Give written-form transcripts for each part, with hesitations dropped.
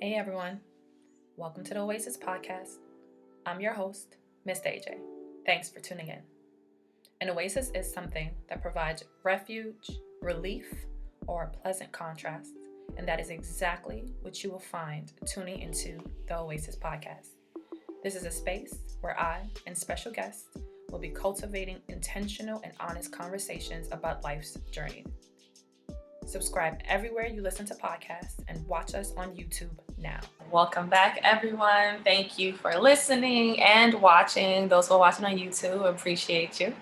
Hey everyone, welcome to the Oasis Podcast. I'm your host, Miss AJ. Thanks for tuning in. An oasis is something that provides refuge, relief, or a pleasant contrast, and that is exactly what you will find tuning into the Oasis Podcast. This is a space where I and special guests will be cultivating intentional and honest conversations about life's journey. Subscribe everywhere you listen to podcasts and watch us on YouTube now. Welcome back, everyone. Thank you for listening and watching. Those who are watching on YouTube, appreciate you.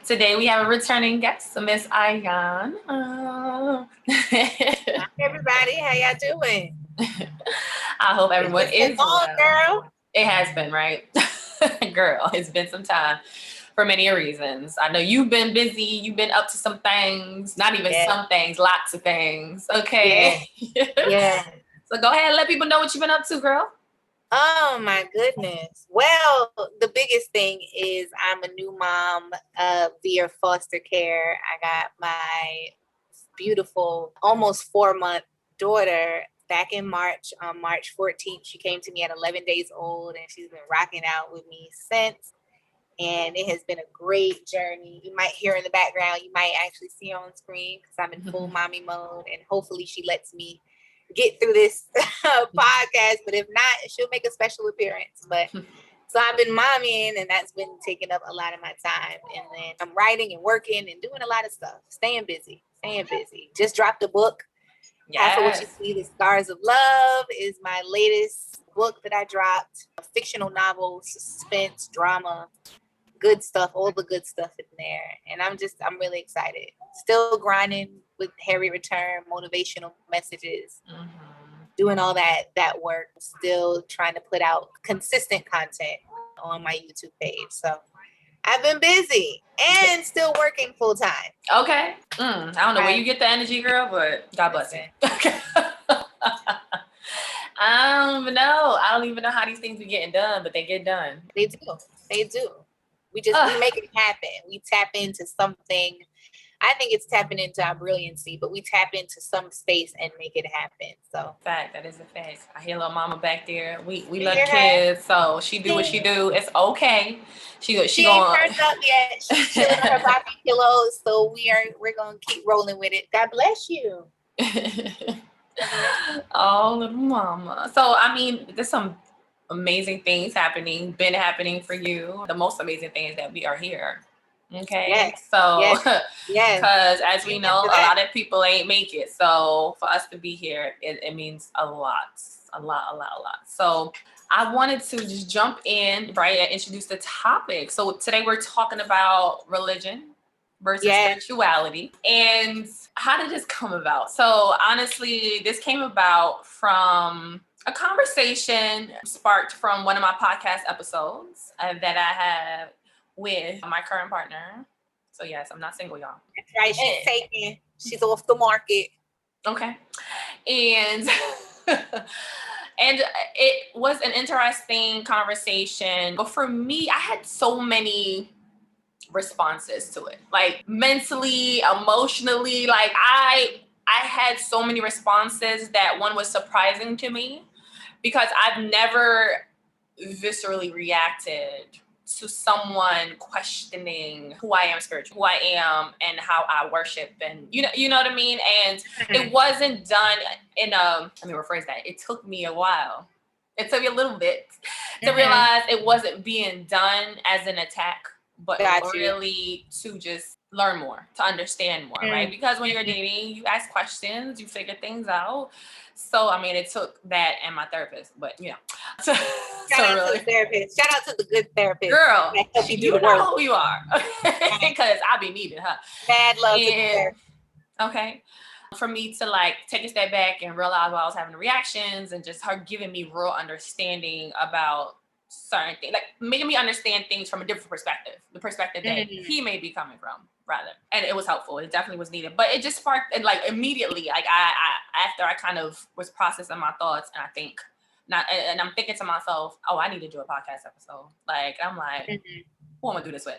Today we have a returning guest, Miss Ayanna. Hi, everybody. How y'all doing? I hope everyone is well. Girl. It has been, right? Girl, it's been some time. For many reasons. I know you've been busy. You've been up to some things. Not even some things, lots of things. Okay. Yeah. So go ahead and let people know what you've been up to, girl. Oh, my goodness. Well, the biggest thing is I'm a new mom via foster care. I got my beautiful, almost 4-month daughter back in March. On March 14th, she came to me at 11 days old, and she's been rocking out with me since. And it has been a great journey. You might hear in the background, you might actually see her on screen because I'm in full mommy mode. And hopefully she lets me get through this podcast. But if not, she'll make a special appearance. But so I've been mommying, and that's been taking up a lot of my time. And then I'm writing and working and doing a lot of stuff. Staying busy. Just dropped a book. Half of What You See, The Scars of Love is my latest book that I dropped. A fictional novel, suspense, drama. Good stuff, all the good stuff in there. And I'm really excited. Still grinding with Harry Return, motivational messages, doing all that work, still trying to put out consistent content on my YouTube page. So I've been busy and still working full time. Okay. I don't know where you get the energy, girl, but God bless you. Okay. I don't even know how these things be getting done, but they get done. They do. We make it happen. We tap into something. I think it's tapping into our brilliancy, but we tap into some space and make it happen. So fact, that is a fact. I hear little mama back there. We love kids, so she do what she do. It's okay. She ain't turned up yet. She's chilling on her Bobby pillows, so we're gonna keep rolling with it. God bless you. Oh, little mama. So I mean, there's some amazing things been happening for you. The most amazing thing is that we are here. Okay. Yes. So, because as we know, a lot of people ain't make it. So for us to be here, it means a lot. So I wanted to just jump in, right, and introduce the topic. So today we're talking about religion versus spirituality. And how did this come about? So honestly, this came about from a conversation sparked from one of my podcast episodes that I have with my current partner. So yes, I'm not single, y'all. That's right. She's taken. She's off the market. Okay. And and it was an interesting conversation. But for me, I had so many responses to it. Like mentally, emotionally, like I had so many responses that one was surprising to me because I've never viscerally reacted to someone questioning who I am spiritually, who I am and how I worship, and you know what I mean? And it wasn't done in let me rephrase that. It took me a while. It took me a little bit to realize it wasn't being done as an attack, but really to just learn more, to understand more, right? Because when you're dating, you ask questions, you figure things out. So, I mean, it took that and my therapist, but you know. Shout out to the therapist. Shout out to the good therapist. Girl, you know who you are. Because I be needing her. Bad love to the therapist. Okay. For me to like take a step back and realize why I was having the reactions and just her giving me real understanding about certain things, like making me understand things from a different perspective, the perspective that he may be coming from, rather. And it was helpful. It definitely was needed. But it just sparked, and like immediately, like I after I kind of was processing my thoughts, and I'm thinking to myself, oh, I need to do a podcast episode. Like I'm like, who am I gonna do this with?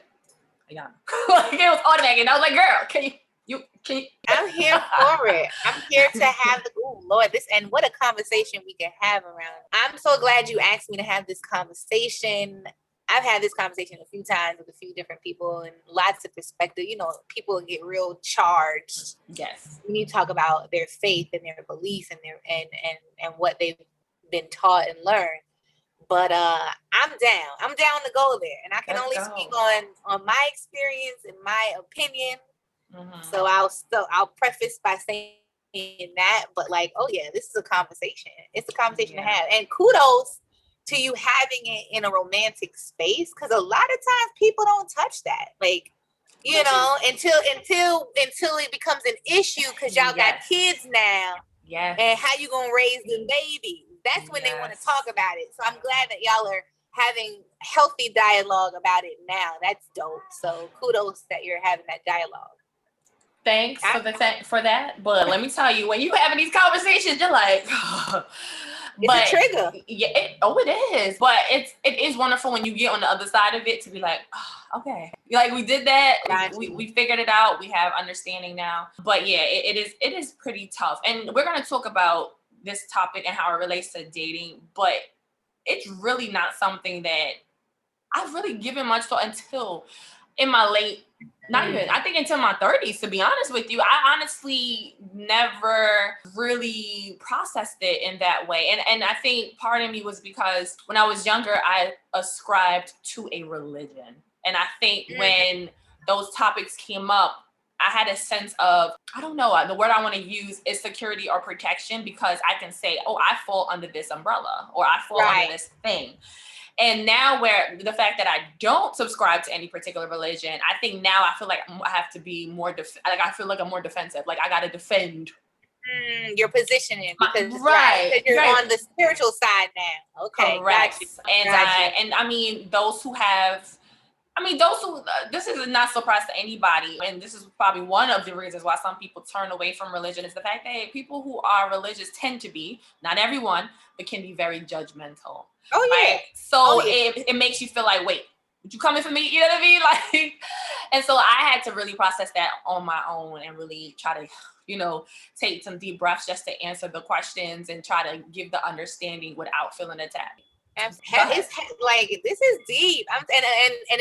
Ayanna. Like it was automatic, and I was like, girl, can you You can. I'm here for it. I'm here to have the, oh Lord, this, and what a conversation we can have around. I'm so glad you asked me to have this conversation. I've had this conversation a few times with a few different people and lots of perspective. You know, people get real charged. Yes. When you talk about their faith and their beliefs and their and what they've been taught and learned. But I'm down. I'm down to go there. And I can only speak on my experience and my opinion. Mm-hmm. So I'll preface by saying that, but like, oh yeah, this is a conversation. It's a conversation to have. And kudos to you having it in a romantic space, because a lot of times people don't touch that. Like, you know, until it becomes an issue because y'all got kids now. Yeah. And how you gonna raise them babies? That's when they want to talk about it. So I'm glad that y'all are having healthy dialogue about it now. That's dope. So kudos that you're having that dialogue. Thanks for that. But let me tell you, when you having these conversations, you're like, it's a trigger. Yeah, it is. But it is wonderful when you get on the other side of it to be like, oh, okay, like we did that. We figured it out. We have understanding now. But yeah, it is pretty tough. And we're gonna talk about this topic and how it relates to dating. But it's really not something that I've really given much thought until in my late. I think until my 30s, to be honest with you. I honestly never really processed it in that way. And I think part of me was because when I was younger, I ascribed to a religion. And I think when those topics came up, I had a sense of, I don't know, the word I want to use is security or protection, because I can say, oh, I fall under this umbrella or I fall under this thing. And now where the fact that I don't subscribe to any particular religion, I think now I feel like I have to be more, I feel like I'm more defensive. Like I got to defend your positioning because you're on the spiritual side now. Okay. Correct. And I mean, this is not surprise to anybody. And this is probably one of the reasons why some people turn away from religion is the fact that people who are religious tend to be, not everyone, but can be very judgmental. Oh, yeah. Right? So it makes you feel like, wait, would you coming for me? You know what I mean? Like, and so I had to really process that on my own and really try to, take some deep breaths just to answer the questions and try to give the understanding without feeling attacked. It's like, this is deep. And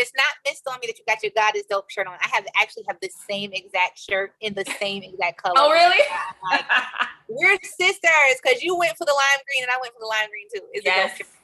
it's not missed on me that you got your God is dope shirt on. I actually have the same exact shirt in the same exact color. Oh, really? Like, we're sisters because you went for the lime green and I went for the lime green too.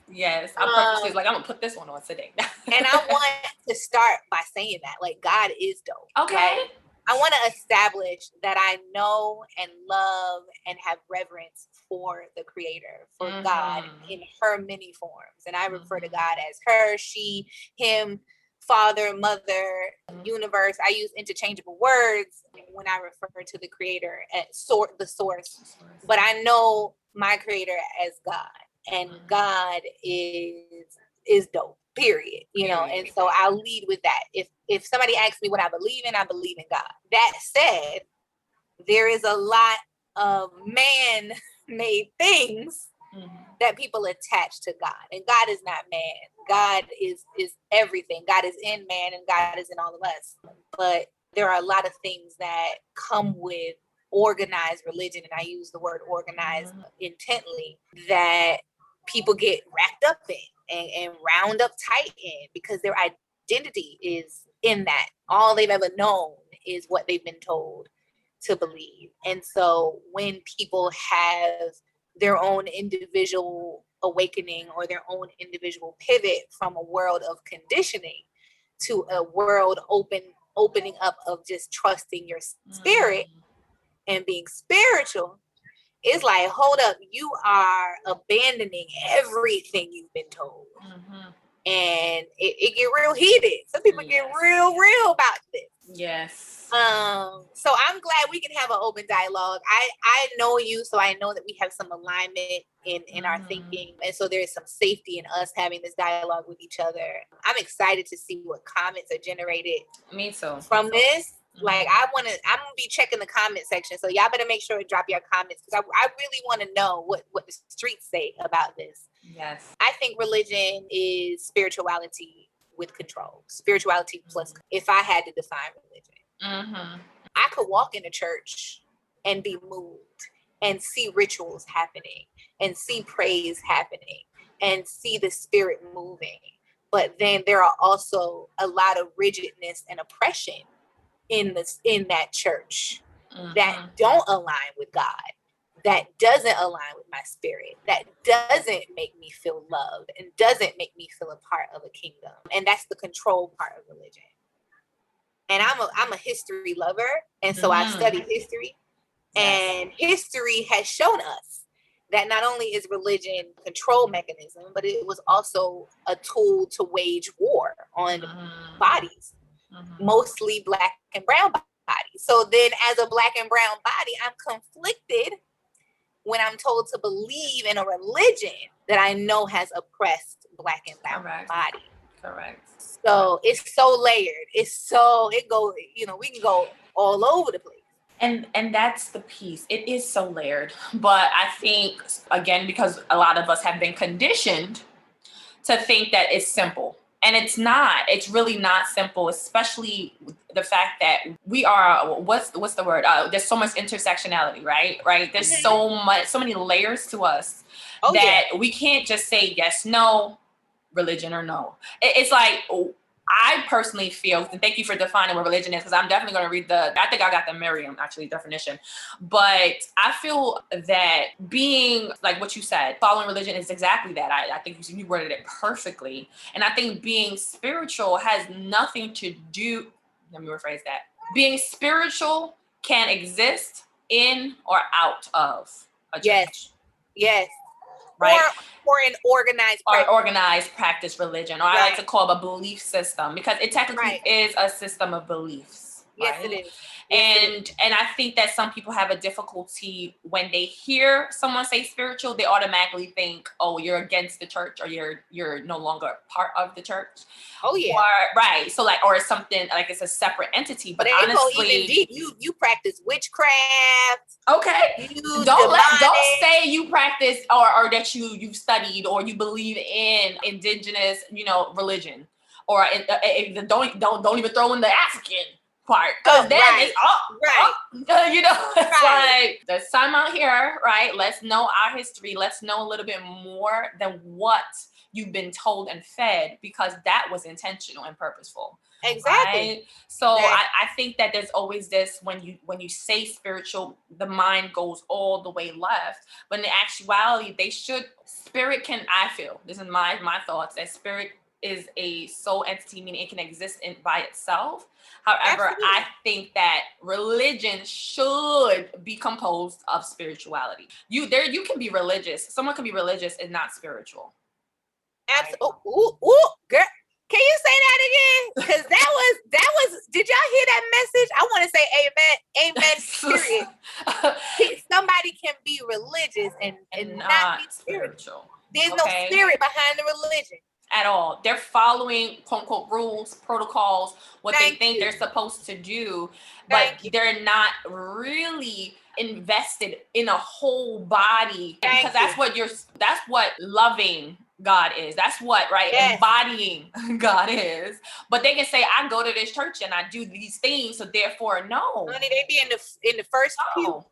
Yes. I purposely like, I'm gonna put this one on today. And I want to start by saying that, like, God is dope. Okay. Right? I want to establish that I know and love and have reverence for the Creator, for God in her many forms. And I refer to God as her, she, him, Father, Mother, universe. I use interchangeable words when I refer to the Creator as the source. But I know my Creator as God. And God is dope, period. And so I'll lead with that. If somebody asks me what I believe in God. That said, there is a lot of man-made things that people attach to God. And God is not man. God is everything. God is in man and God is in all of us. But there are a lot of things that come with organized religion, and I use the word organized intently, that people get wrapped up in and round up tight in because their identity is in that. All they've ever known is what they've been told to believe. And so when people have their own individual awakening or their own individual pivot from a world of conditioning to a world opening up of just trusting your spirit and being spiritual, it's like, hold up, you are abandoning everything you've been told. And it get real heated. Some people get real about this. Yes. So I'm glad we can have an open dialogue. I know you, so I know that we have some alignment in our thinking. And so there is some safety in us having this dialogue with each other. I'm excited to see what comments are generated. Me too. From this. Like, I'm gonna be checking the comment section. So y'all better make sure to drop your comments because I really want to know what the streets say about this. Yes. I think religion is spirituality with control. Spirituality plus, if I had to define religion. I could walk in a church and be moved and see rituals happening and see praise happening and see the spirit moving. But then there are also a lot of rigidness and oppression in that church that don't align with God, that doesn't align with my spirit, that doesn't make me feel loved and doesn't make me feel a part of a kingdom. And that's the control part of religion. And I'm a history lover, and so I studied history. Yes. And history has shown us that not only is religion a control mechanism, but it was also a tool to wage war on bodies, mostly Black and brown bodies. So then as a Black and brown body, I'm conflicted when I'm told to believe in a religion that I know has oppressed Black and brown body. Correct. So it's so layered. We can go all over the place. And that's the piece. It is so layered. But I think, again, because a lot of us have been conditioned to think that it's simple. And it's not. It's really not simple, especially the fact that we are, what's the word? There's so much intersectionality, right? There's so many layers to us we can't just say yes, no, religion or no. It's like, I personally feel, and thank you for defining what religion is, because I'm definitely going to read I think I got the Merriam actually definition, but I feel that being, like what you said, following religion is exactly that. I think you worded it perfectly. And I think being spiritual has nothing to do, let me rephrase that. Being spiritual can exist in or out of a church. Yes. Right? Or an organized practice religion, or I like to call it a belief system, because it technically is a system of beliefs. Yes, it is. And I think that some people have a difficulty when they hear someone say spiritual, they automatically think, oh, you're against the church, or you're no longer part of the church. Oh yeah. So or something like it's a separate entity. But honestly, even deep. You practice witchcraft. Okay. Don't say you practice or that you've studied or you believe in indigenous, religion, or don't even throw in the African part, because it's like there's time out here, right? Let's know our history. Let's know a little bit more than what you've been told and fed, because that was intentional and purposeful. Exactly. Right? So I think that there's always this, when you say spiritual, the mind goes all the way left. But in actuality, I feel, this is my thoughts, that spirit is a soul entity, meaning it can exist by itself. However, absolutely. I think that religion should be composed of spirituality. You can be religious. Someone can be religious and not spiritual. Absolutely. Ooh, girl. Can you say that again? Because that was. Did y'all hear that message? I want to say amen. Period. Somebody can be religious and not be spiritual. There's no spirit behind the religion at all. They're following quote unquote rules, protocols, what they think they're supposed to do, but they're not really invested in a whole body, because that's what loving God is. That's what embodying God is. But they can say, I go to this church and I do these things, so therefore no. Honey, they be in the first pew.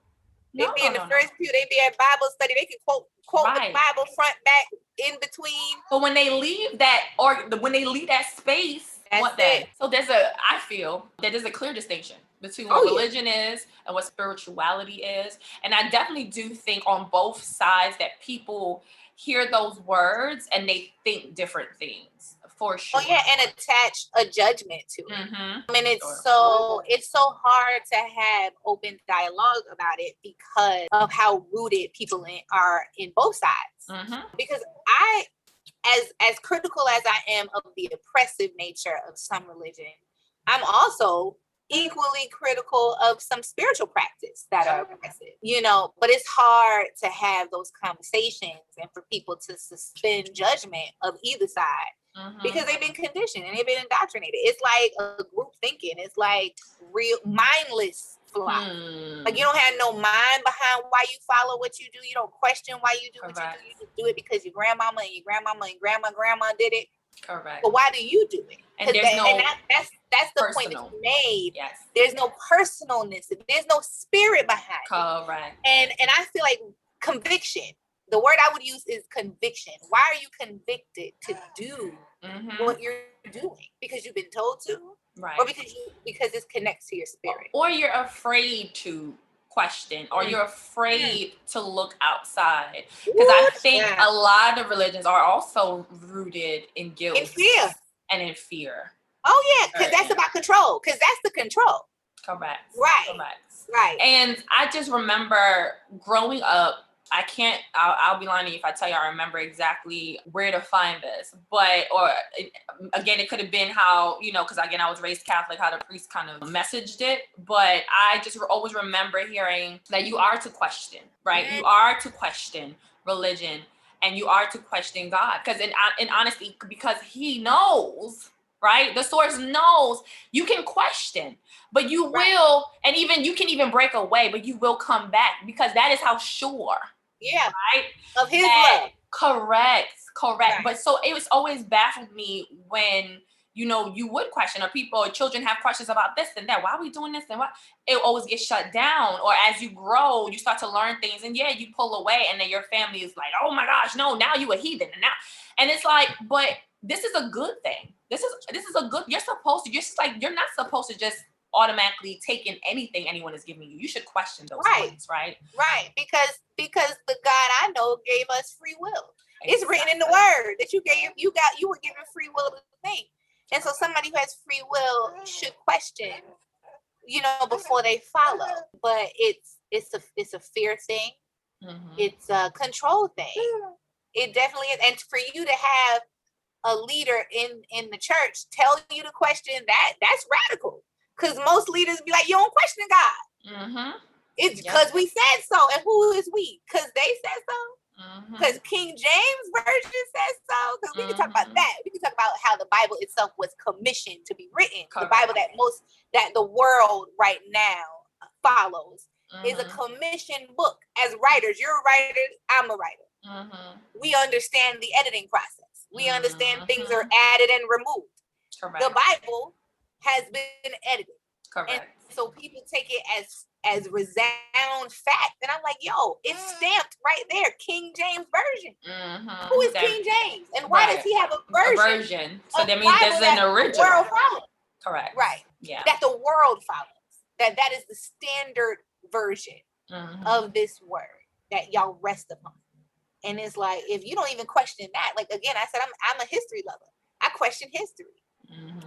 They be in the first pew. They be at Bible study. They can quote the Bible front, back, in between. But when they leave that, when they leave that space, so I feel that there's a clear distinction between what religion is and what spirituality is. And I definitely do think on both sides that people hear those words and they think different things, for sure. Oh yeah, and attach a judgment to it. I mean, it's so hard to have open dialogue about it because of how rooted people are in both sides. Because as critical as I am of the oppressive nature of some religion, I'm also equally critical of some spiritual practice that are oppressive, but it's hard to have those conversations and for people to suspend judgment of either side because they've been conditioned and they've been indoctrinated. It's like a group thinking. It's like real mindless flock. Like you don't have no mind behind why you follow what you do. You don't question why you do what you do. You just do it because your grandmama and your grandmama and grandma did it. Correct. But why do you do it? And there's that's the point that you made. Yes. There's no personalness. There's no spirit behind it. Correct. And I feel like conviction. The word I would use is conviction. Why are you convicted to do what you're doing? Because you've been told to, right? Or because it connects to your spirit, or you're afraid to question, or you're afraid to look outside. Because I think a lot of religions are also rooted in guilt, in fear, and in fear. Oh yeah, because that's about control. Because that's the control. Correct. Right. Correct. Right. And I just remember growing up. I'll be lying to you if I tell you I remember exactly where to find this. But, again, it could have been how, because again, I was raised Catholic, how the priest kind of messaged it. But I just always remember hearing that you are to question, right? You are to question religion, and you are to question God. Because in honesty, because he knows, right? The source knows you can question, but you will, and even you can even break away, but you will come back, because that is how sure. Yeah. Right? Of his love. Correct. Right. But so it was always baffled me when, you would question, or children have questions about this and that. Why are we doing this? And why? It always gets shut down. Or as you grow, you start to learn things, and you pull away, and then your family is like, oh my gosh, no, now you a heathen. And it's like, but this is a good thing. This is a good, you're not supposed to just automatically take in anything anyone is giving you. You should question those things, right? Right. Because the God I know gave us free will. Exactly. It's written in the word that you were given free will to think. And so somebody who has free will should question, before they follow. But it's a fear thing. It's a control thing. It definitely is. And for you to have a leader in the church tell you to question that's radical. Because most leaders be like, you don't question God. It's because we said so. And who is we? Because they said so? Because King James Version says so? Because we can talk about that. We can talk about how the Bible itself was commissioned to be written. Correct. The Bible that the world right now follows is a commissioned book. As writers, you're a writer, I'm a writer. We understand the editing process. We understand things are added and removed. Correct. The Bible has been edited. Correct. And so people take it as resound fact. And I'm like, yo, it's stamped right there. King James Version. Who is King James? And why does he have a version? So that means there's an original. The world follows. Correct. Right. Yeah. That the world follows. That is the standard version of this word that y'all rest upon. And it's like, if you don't even question that, like, again, I said, I'm a history lover. I question history.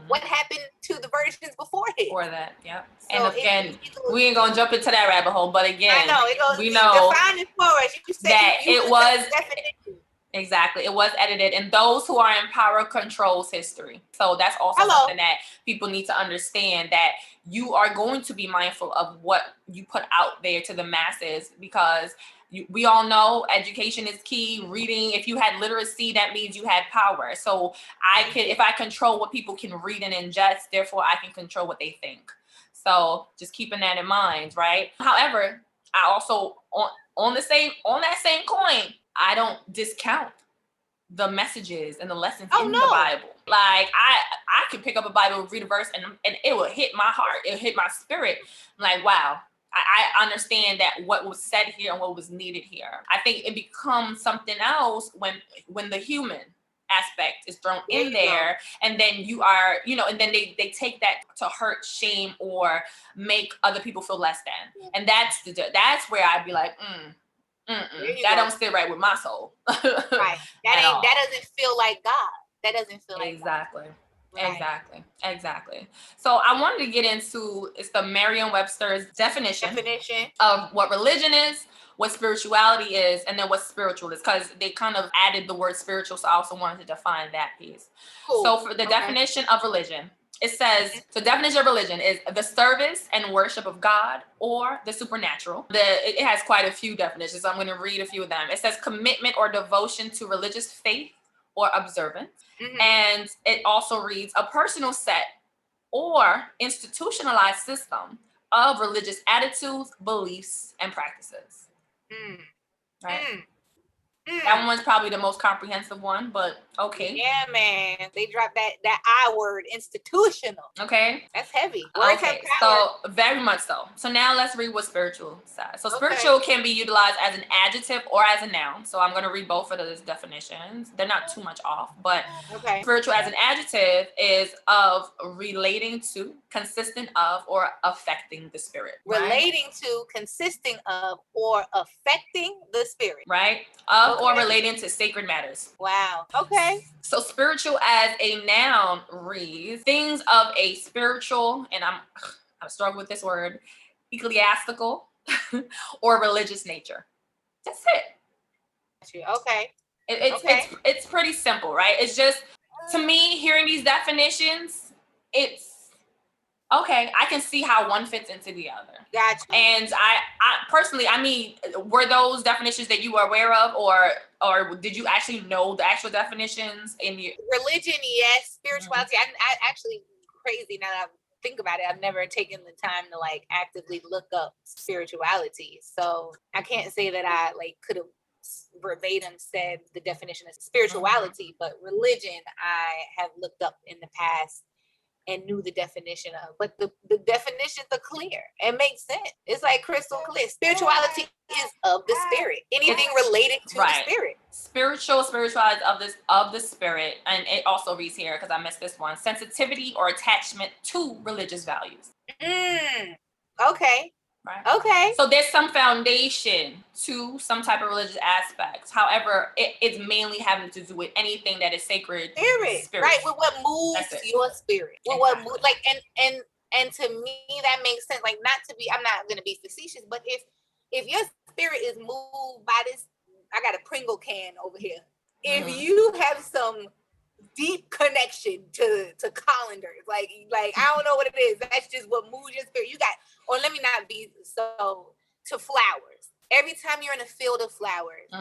What happened to the versions before it? Before that, yeah. So and again, we ain't gonna jump into that rabbit hole, but again, I know, we know define it for us. You said that it was exactly, it was edited, and those who are in power controls history. So that's also something that people need to understand, that you are going to be mindful of what you put out there to the masses, because we all know education is key. Reading, if you had literacy, that means you had power. So if I control what people can read and ingest, therefore I can control what they think. So just keeping that in mind, right? However, I also on that same coin, I don't discount the messages and the lessons in the Bible. Like I could pick up a Bible, read a verse, and it will hit my heart. It'll hit my spirit. I'm like, wow. I understand that what was said here and what was needed here. I think it becomes something else when the human aspect is thrown in there, and then you are, and then they take that to hurt, shame, or make other people feel less than. And that's where I'd be like, that don't sit right with my soul. Right. That doesn't feel like God. That doesn't feel like exactly. God. Right. Exactly. So I wanted to get into the Merriam-Webster's definition of what religion is, what spirituality is, and then what spiritual is, because they kind of added the word spiritual. So I also wanted to define that piece. Cool. So for the definition of religion, it says, the definition of religion is the service and worship of God or the supernatural. It has quite a few definitions, so I'm going to read a few of them. It says commitment or devotion to religious faith or observance. And it also reads a personal set or institutionalized system of religious attitudes, beliefs, and practices. Right? That one's probably the most comprehensive one, but okay. Yeah, man. They dropped that I word, institutional. Okay. That's heavy. Words okay, so very much so. So now let's read what spiritual says. So spiritual can be utilized as an adjective or as a noun. So I'm going to read both of those definitions. They're not too much off, but spiritual as an adjective is of relating to, consisting of, or affecting the spirit. Relating to, consisting of, or affecting the spirit. Right? Of or relating to sacred matters. Wow. Okay. So spiritual as a noun reads things of a spiritual, and I'm struggling with this word, ecclesiastical or religious nature. That's it. Okay. It's pretty simple, right? It's just, to me, hearing these definitions, it's okay, I can see how one fits into the other. Gotcha. And I personally, I mean, were those definitions that you were aware of, or did you actually know the actual definitions in your religion? Yes, spirituality. I actually, crazy now that I think about it, I've never taken the time to like actively look up spirituality. So I can't say that I like could have verbatim said the definition of spirituality, but religion I have looked up in the past and knew the definition of, but the definitions are clear. It makes sense. It's like crystal clear. Spirituality is of the spirit. Anything related to the spirit. Spirituality of the spirit, and it also reads here because I missed this one: sensitivity or attachment to religious values. Okay. Right. Okay. So there's some foundation to some type of religious aspects. However, it's mainly having to do with anything that is sacred. Spirit. Right. With what moves your spirit. With what moves, like, and to me that makes sense. Like, not to be, I'm not gonna be facetious, but if your spirit is moved by this, I got a Pringle can over here. If you have some deep connection to colanders, like I don't know what it is, that's just what moves your spirit. You got, or let me not be so, to flowers. Every time you're in a field of flowers,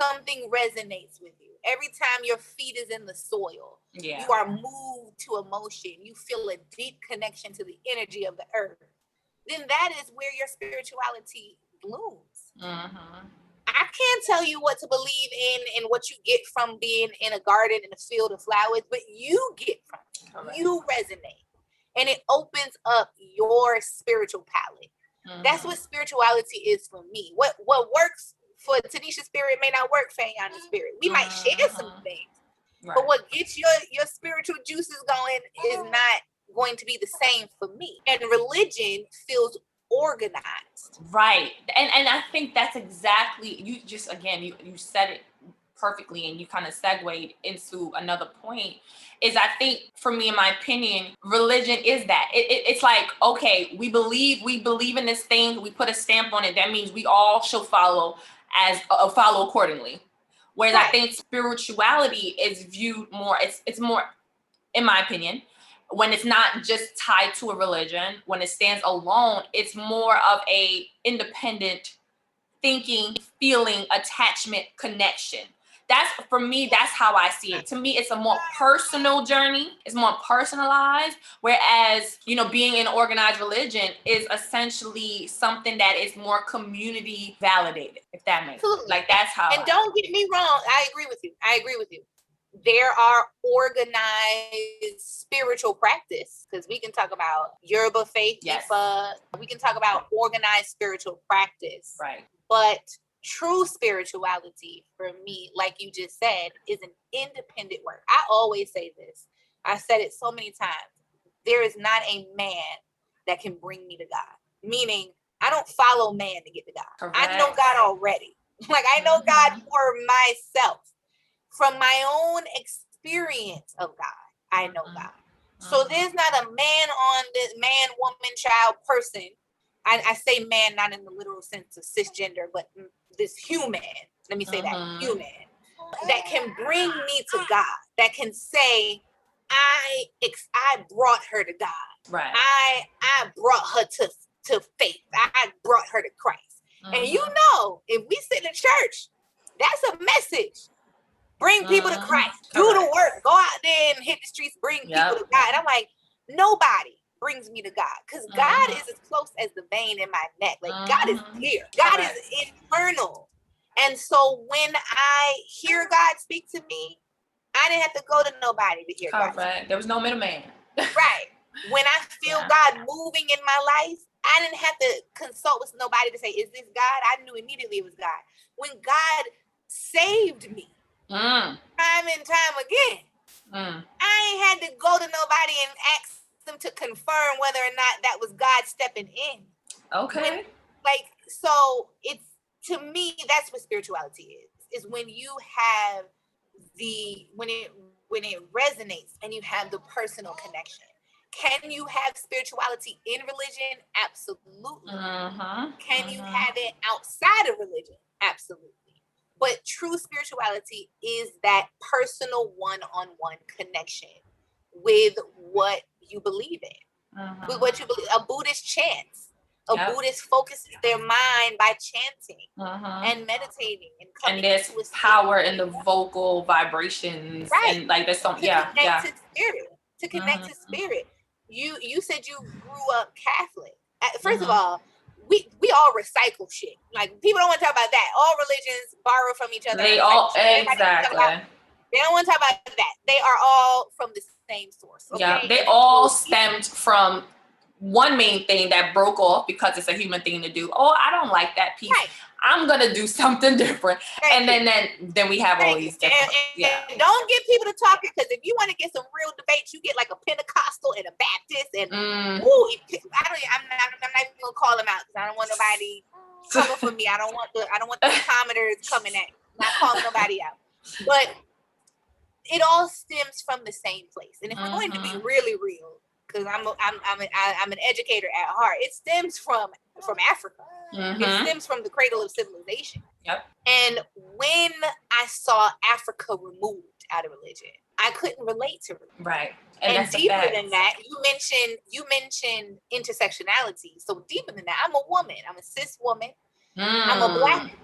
something resonates with you. Every time your feet is in the soil, you are moved to emotion. You feel a deep connection to the energy of the earth. Then that is where your spirituality blooms. I can't tell you what to believe in and what you get from being in a garden in a field of flowers, but you get from it. You resonate. And it opens up your spiritual palette. That's what spirituality is for me. What works for Tanisha's spirit may not work for Ayanna's spirit. We might share some things. But what gets your spiritual juices going is not going to be the same for me. And religion feels organized. Right. And I think that's exactly, you just, again, you said it perfectly, and you kind of segued into another point, is I think, for me, in my opinion, religion is that. It's like, okay, we believe in this thing, we put a stamp on it, that means we all should follow accordingly. Whereas I think spirituality is viewed more, it's more, in my opinion, when it's not just tied to a religion, when it stands alone, it's more of a independent thinking, feeling, attachment, connection. That's, for me, that's how I see it. To me, it's a more personal journey. It's more personalized. Whereas, being in organized religion is essentially something that is more community validated, if that makes sense. Like, that's how. And don't get me wrong. I agree with you. There are organized spiritual practice, because we can talk about Yoruba faith, Ifa. We can talk about organized spiritual practice. Right. But true spirituality, for me, like you just said, is an independent work. I always say this. I've said it so many times. There is not a man that can bring me to God. Meaning, I don't follow man to get to God. Correct. I know God already. Like, I know God for myself. From my own experience of God, I know God. So there's not a man on this man, woman, child, person. I say man not in the literal sense of cisgender, but this human, let me say that, human, that can bring me to God, that can say, I brought her to God. Right. I brought her to faith. I brought her to Christ. And if we sit in church, that's a message. Bring people to Christ. Do the work. Go out there and hit the streets. Bring people to God. And I'm like, nobody brings me to God, because God is as close as the vein in my neck. Like, God is here. God is eternal. And so when I hear God speak to me, I didn't have to go to nobody to hear God. Right. There was no middleman. Right. When I feel God moving in my life, I didn't have to consult with nobody to say, is this God? I knew immediately it was God. When God saved me, time and time again, I ain't had to go to nobody and ask them to confirm whether or not that was God stepping in. Okay. So it's, to me, that's what spirituality is when you have when it resonates and you have the personal connection. Can you have spirituality in religion? Absolutely. Can you have it outside of religion? Absolutely. But true spirituality is that personal one-on-one connection with what you believe in, with what you believe. A Buddhist chants. A Buddhist focuses their mind by chanting and meditating and coming. And there's power in the vocal vibrations, right? And like there's some, to connect to spirit. You said you grew up Catholic. First of all, we all recycle shit. Like, people don't want to talk about that. All religions borrow from each other. They all exactly. They don't want to talk about that. They are all from the same source. Okay? Yeah, they all stemmed from one main thing that broke off because it's a human thing to do. Oh, I don't like that piece. Right. I'm gonna do something different. And then we have all these different. And don't get people to talk, because if you want to get some real debates, you get like a Pentecostal and a Baptist, and I'm not even gonna call them out because I don't want nobody coming for me. I don't want the commenters coming at me. I'm not calling nobody out. But it all stems from the same place. And if we're going to be really real, because I'm an educator at heart, it stems from Africa. It stems from the cradle of civilization. Yep. And when I saw Africa removed out of religion, I couldn't relate to it. Right. And deeper than that, you mentioned intersectionality. So deeper than that, I'm a woman. I'm a cis woman. I'm a Black woman.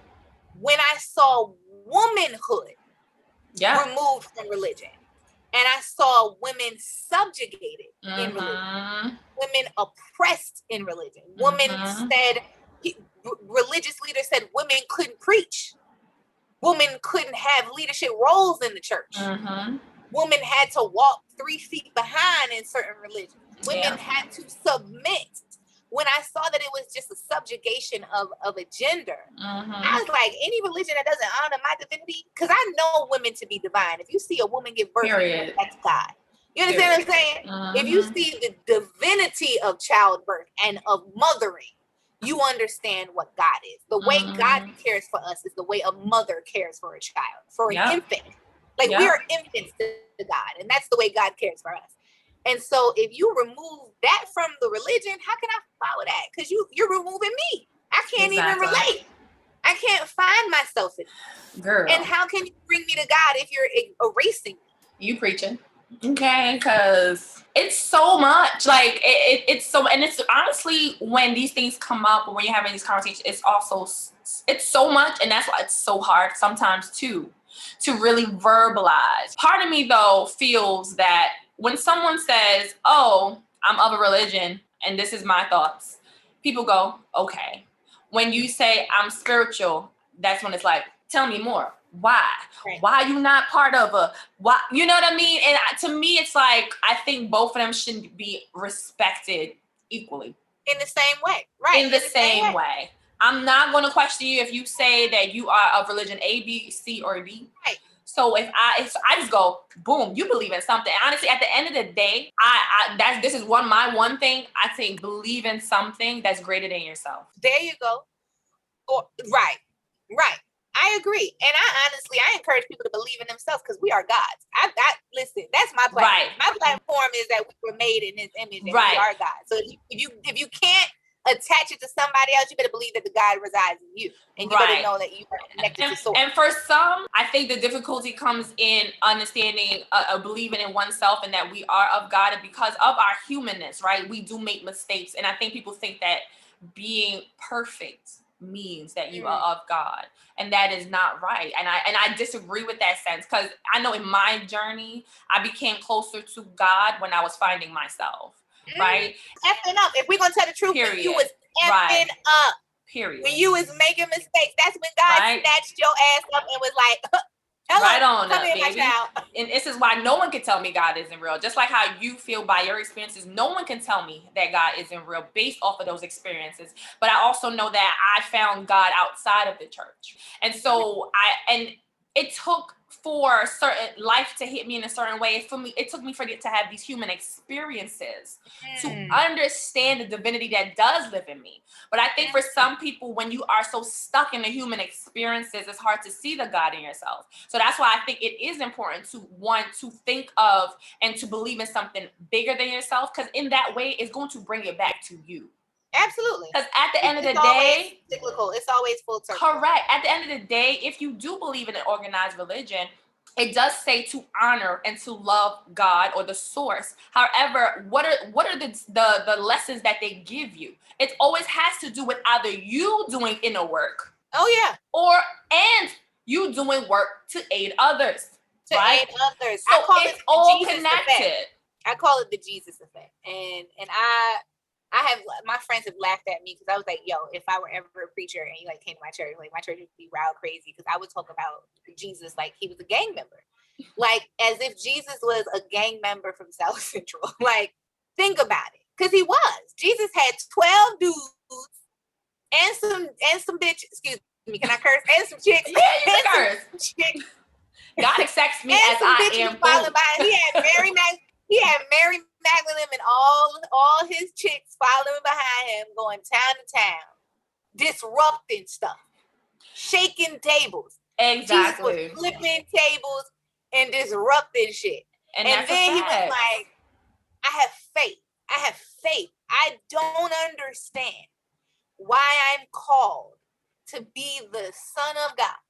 When I saw womanhood removed from religion, and I saw women subjugated in religion, women oppressed in religion, women said, religious leaders said women couldn't preach, women couldn't have leadership roles in the church, women had to walk 3 feet behind in certain religions, women had to submit. When I saw that it was just a subjugation of a gender, I was like, any religion that doesn't honor my divinity, because I know women to be divine. If you see a woman give birth, that's God. You understand what I'm saying? If you see the divinity of childbirth and of mothering, you understand what God is. The way God cares for us is the way a mother cares for a child, for an infant. Like, we are infants to God, and that's the way God cares for us. And so if you remove that from the religion, how can I follow that? Because you're removing me. I can't even relate. I can't find myself in it. Girl. And how can you bring me to God if you're erasing me? You preaching. Okay, because it's so much. Like, it's so, and it's honestly, when these things come up, or when you're having these conversations, it's so much, and that's why it's so hard sometimes too, to really verbalize. Part of me, though, feels that when someone says, oh, I'm of a religion and this is my thoughts, people go, okay. When you say I'm spiritual, that's when it's like, tell me more. Why? Right. Why are you not part of why? You know what I mean? And to me, it's like, I think both of them should be respected equally. In the same way. Right. In the same way. I'm not going to question you if you say that you are of religion A, B, C, or D. Right. So if I just go, boom, you believe in something. Honestly, at the end of the day, this is my one thing. I think, believe in something that's greater than yourself. There you go. Right. I agree. And I encourage people to believe in themselves, because we are gods. Listen, that's my platform. Right. My platform is that we were made in His image, and we are God. So if you can't attach it to somebody else, you better believe that the God resides in you, and you better know that you are connected to source. And for some, I think the difficulty comes in understanding, believing in oneself, and that we are of God, and because of our humanness, right? We do make mistakes, and I think people think that being perfect means that you are of God, and that is not right. And I disagree with that sense, because I know in my journey, I became closer to God when I was finding myself. Right? Effing up. If we're gonna tell the truth, you was effing up. Period. When you was making mistakes, that's when God snatched your ass up and was like, hello, right on come up, here, baby. my child. And this is why no one can tell me God isn't real. Just like how you feel by your experiences, no one can tell me that God isn't real based off of those experiences. But I also know that I found God outside of the church. And so it took for certain life to hit me in a certain way. For me, it took me to have these human experiences to understand the divinity that does live in me. But I think for some people, when you are so stuck in the human experiences, it's hard to see the God in yourself. So that's why I think it is important to want to think of and to believe in something bigger than yourself, because in that way, it's going to bring it back to you. Absolutely. Because at the end of the day, always cyclical. It's always full circle. Correct. At the end of the day, if you do believe in an organized religion, it does say to honor and to love God or the source. However, what are the lessons that they give you? It always has to do with either you doing inner work. Oh yeah. And you doing work to aid others. To aid others. So I call it's it all Jesus connected. Effect. I call it the Jesus effect. And I have, my friends have laughed at me because I was like, yo, if I were ever a preacher and you like came to my church would be wild crazy, because I would talk about Jesus like he was a gang member. Like as if Jesus was a gang member from South Central. Like, think about it. Because he was. Jesus had 12 dudes and some bitches, excuse me, can I curse? And some chicks. Yeah, you can curse. God accepts me as I am. He had Mary Magdalene and all his chicks following behind him, going town to town, disrupting stuff, shaking tables. Exactly. Jesus was flipping tables and disrupting shit. And then he was like, I have faith. I don't understand why I'm called to be the Son of God,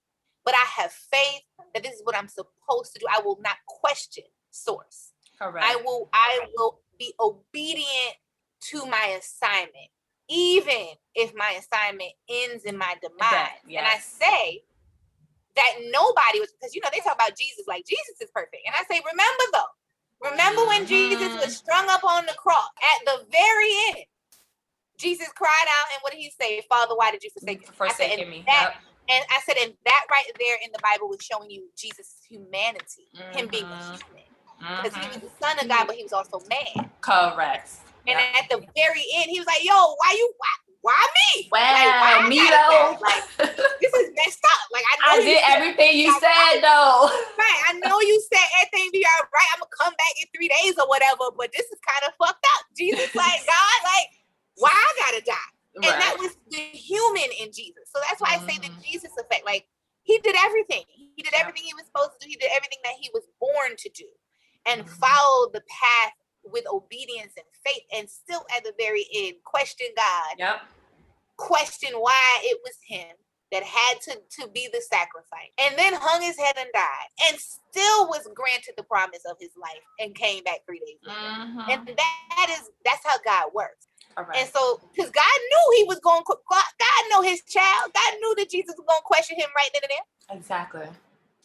but I have faith that this is what I'm supposed to do. I will not question source. Correct. I will be obedient to my assignment, even if my assignment ends in my demise. Yes. And I say that nobody was, because they talk about Jesus like Jesus is perfect. And I say, remember when Jesus was strung up on the cross at the very end, Jesus cried out, and what did he say? Father, why did you forsake me? And I said, and that right there in the Bible was showing you Jesus' humanity, him being a human. Because he was the Son of God, but he was also man. Correct. And at the very end, he was like, yo, why me? Well, me though. Like, this is messed up. Like, I did everything you said, though. Right. I know you said everything be all right. I'm going to come back in 3 days or whatever, but this is kind of fucked up. Jesus, like, God, like, why I got to die? Right. And that was the human in Jesus. So that's why I say the Jesus effect. Like, he did everything. He did everything he was supposed to do. He did everything that he was born to do. And follow the path with obedience and faith, and still at the very end question God, question why it was him that had to be the sacrifice, and then hung his head and died, and still was granted the promise of his life and came back 3 days later. And that's how God works. And so, because God knew he was going, God knew his child, God knew that Jesus was going to question him right then and there. Exactly.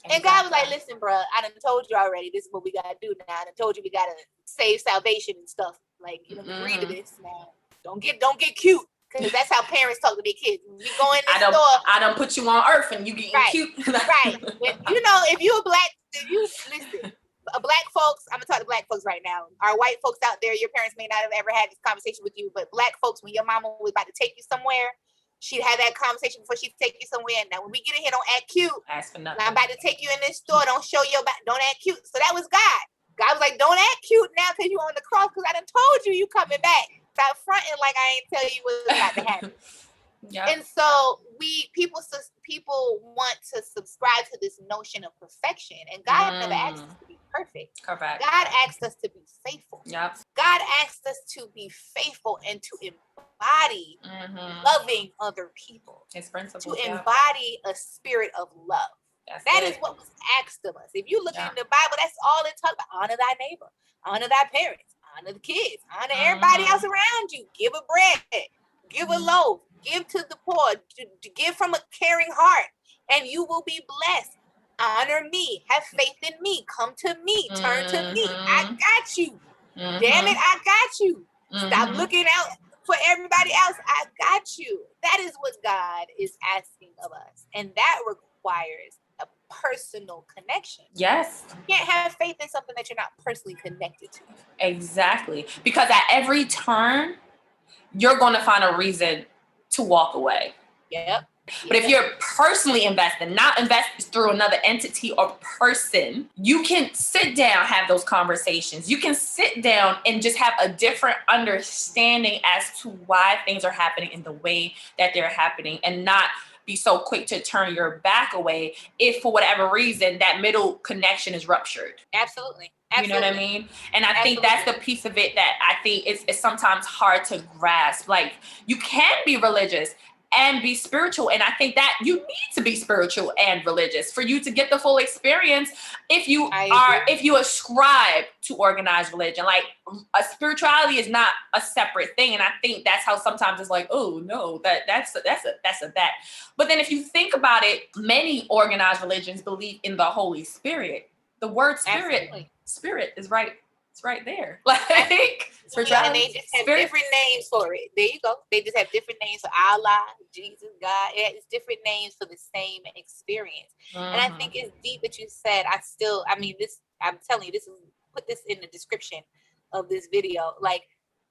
And God was like, listen, bro, I done told you already. This is what we got to do now. I done told you we got to save salvation and stuff. Like, agree to this now. Don't get cute. Because that's how parents talk to their kids. We go in the store. I don't put you on earth and you getting cute. Right. When, if you're listen, black folks, I'm going to talk to black folks right now. Our white folks out there, your parents may not have ever had this conversation with you, but black folks, when your mama was about to take you somewhere, she'd have that conversation before she'd take you somewhere. Now, when we get in here, don't act cute. Ask for nothing. I'm about to take you in this store. Don't show your back. Don't act cute. So that was God. God was like, don't act cute now because you on the cross, because I done told you coming back. Stop fronting like I ain't tell you what's about to happen. And so people want to subscribe to this notion of perfection, and God never asked us to be perfect. Correct. God asked us to be faithful. Yep. God asked us to be faithful and to embody loving other people. His principles. To embody a spirit of love. That is what was asked of us. If you look in the Bible, that's all it talks about. Honor thy neighbor, honor thy parents, honor the kids, honor everybody else around you. Give a bread, give a loaf, give to the poor, to give from a caring heart, and you will be blessed. Honor me, have faith in me, come to me, turn to me. I got you. Damn it, I got you. Stop looking out For everybody else, I got you. That is what God is asking of us. And that requires a personal connection. Yes. You can't have faith in something that you're not personally connected to. Exactly. Because at every turn, you're going to find a reason to walk away. Yep. But if you're personally invested, not invested through another entity or person, you can sit down, have those conversations. You can sit down and just have a different understanding as to why things are happening in the way that they're happening, and not be so quick to turn your back away if for whatever reason that middle connection is ruptured. Absolutely. You know what I mean? And I think that's the piece of it that I think it's sometimes hard to grasp. Like, you can be religious and be spiritual. And I think that you need to be spiritual and religious for you to get the full experience. If you ascribe to organized religion, like, a spirituality is not a separate thing. And I think that's how sometimes it's like, oh no, that's a that. But then if you think about it, many organized religions believe in the Holy Spirit. The word spirit is right. It's right there. Like, spirituality. And they just have different names for it. There you go. They just have different names for Allah, Jesus, God. It's different names for the same experience. And I think it's deep that you said, I'm telling you, put this in the description of this video. Like,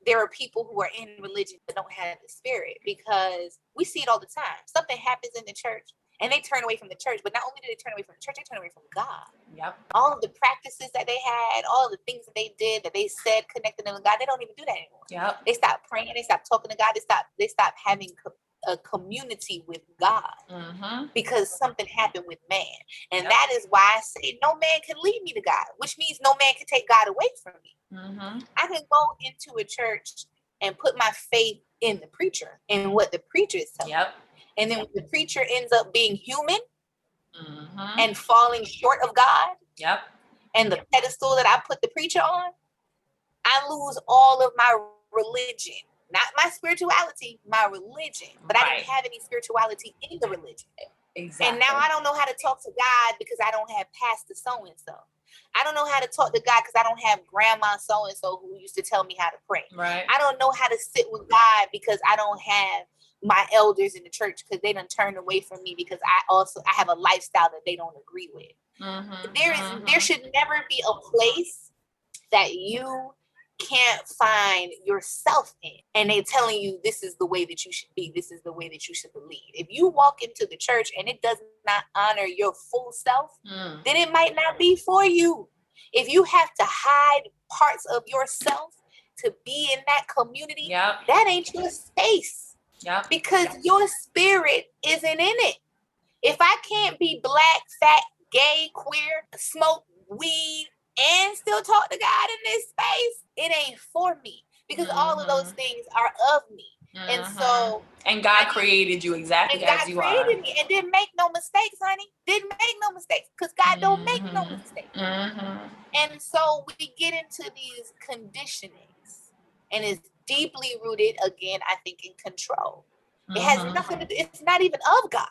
there are people who are in religion that don't have the spirit, because we see it all the time. Something happens in the church and they turn away from the church. But not only did they turn away from the church, they turn away from God. Yep. All of the practices that they had, all of the things that they did, that they said connected them with God, they don't even do that anymore. Yep. They stopped praying. They stopped talking to God. They stopped having a community with God, because something happened with man. And that is why I say no man can lead me to God, which means no man can take God away from me. I can go into a church and put my faith in the preacher and what the preacher is telling me. And then when the preacher ends up being human and falling short of God, and the pedestal that I put the preacher on, I lose all of my religion. Not my spirituality, my religion. But I didn't have any spirituality in the religion. Exactly. And now I don't know how to talk to God because I don't have pastor so-and-so. I don't know how to talk to God because I don't have grandma so-and-so who used to tell me how to pray. Right. I don't know how to sit with God because I don't have my elders in the church, because they done turned away from me because I have a lifestyle that they don't agree with. There should never be a place that you can't find yourself in, and they're telling you this is the way that you should be, this is the way that you should believe. If you walk into the church and it does not honor your full self, then it might not be for you. If you have to hide parts of yourself to be in that community, that ain't your space. Because your spirit isn't in it. If I can't be black, fat, gay, queer, smoke weed, and still talk to God in this space, it ain't for me, because all of those things are of me. And God created you exactly as you are. God created me and didn't make no mistakes, honey. Didn't make no mistakes, because God don't make no mistakes. And so we get into these conditionings, and it's deeply rooted, again, I think, in control. It has nothing to do, it's not even of God.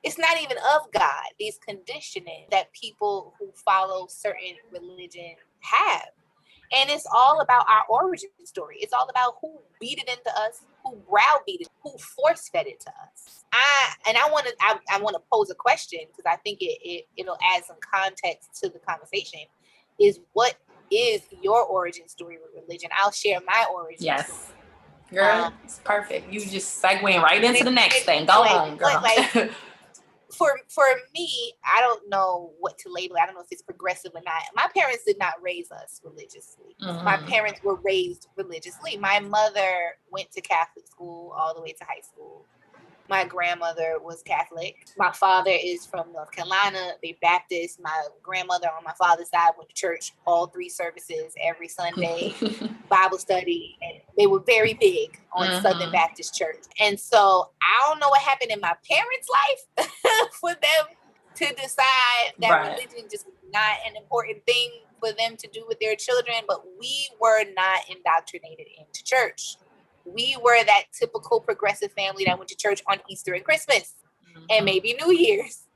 It's not even of God, these conditioning that people who follow certain religion have. And it's all about our origin story. It's all about who beat it into us, who browbeat it, who force fed it to us. I want to pose a question, because I think it'll add some context to the conversation. Is what is your origin story with religion? I'll share my origin story. Girl, it's perfect. You just segueing right into the next thing. Go on, girl. For me, I don't know what to label. I don't know if it's progressive or not. My parents did not raise us religiously. My parents were raised religiously. My mother went to Catholic school all the way to high school. My grandmother was Catholic. My father is from North Carolina. They're Baptist. My grandmother on my father's side went to church all 3 services every Sunday, Bible study. And they were very big on Southern Baptist Church. And so I don't know what happened in my parents' life for them to decide that religion just was not an important thing for them to do with their children. But we were not indoctrinated into church. We were that typical progressive family that went to church on Easter and Christmas and maybe New Year's.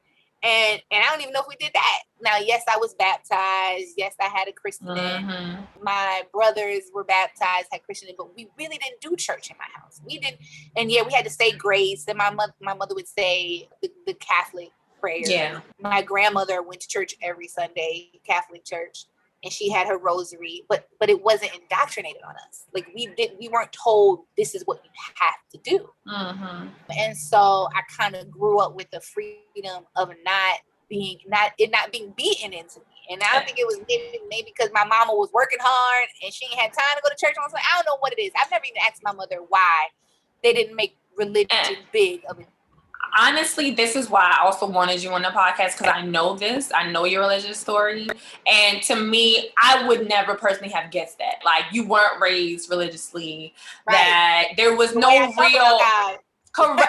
And I don't even know if we did that. Now, yes, I was baptized. Yes, I had a christening. Mm-hmm. My brothers were baptized, had christening, but we really didn't do church in my house. We didn't. And yeah, we had to say grace. And my mother would say the Catholic prayer. Yeah. My grandmother went to church every Sunday, Catholic church, and she had her rosary, but it wasn't indoctrinated on us. Like we weren't told this is what you have to do. Mm-hmm. And so I kind of grew up with the freedom of not being beaten into me. And I think it was maybe because my mama was working hard and she ain't had time to go to church. I was like, I don't know what it is. I've never even asked my mother why they didn't make religion big of it. Honestly, this is why I also wanted you on the podcast, because I know your religious story. And to me, I would never personally have guessed that. Like, you weren't raised religiously, right. That there was no real... Correct.